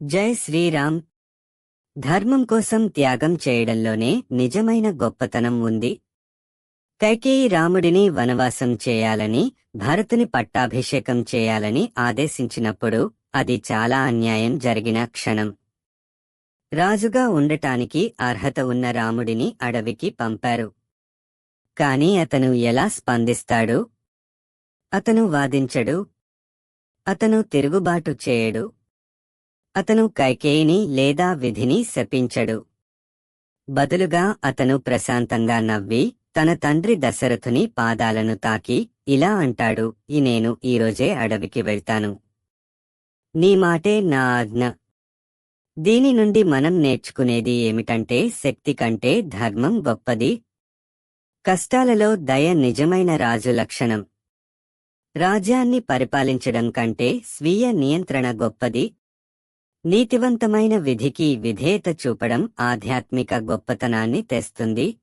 జై శ్రీరామ్. ధర్మం కోసం త్యాగం చేయడంలోనే నిజమైన గొప్పతనం ఉంది. కైకేయి రాముడిని వనవాసం చేయాలని, భరతుని పట్టాభిషేకం చేయాలని ఆదేశించినప్పుడు అది చాలా అన్యాయం జరిగిన క్షణం. రాజుగా ఉండటానికి అర్హత ఉన్న రాముడిని అడవికి పంపారు. కాని అతను ఎలా స్పందిస్తాడు? అతను వాదించడు. అతను తిరుగుబాటు చేయడు. అతను కైకేయిని లేదా విధిని శపించడు. బదులుగా అతను ప్రశాంతంగా నవ్వి తన తండ్రి దశరథుని పాదాలను తాకి ఇలా అంటాడు, నేను ఈరోజే అడవికి వెళ్తాను. నీ మాటే నా ఆజ్ఞ. దీని నుండి మనం నేర్చుకునేది ఏమిటంటే శక్తి కంటే ధర్మం గొప్పది. కష్టాలలో దయ నిజమైన రాజు లక్షణం. రాజ్యాన్ని పరిపాలించడం కంటే స్వీయ నియంత్రణ గొప్పది. నీతివంతమైన విధికి విధేయత చూపడం ఆధ్యాత్మిక గొప్పతనాన్ని తెస్తుంది.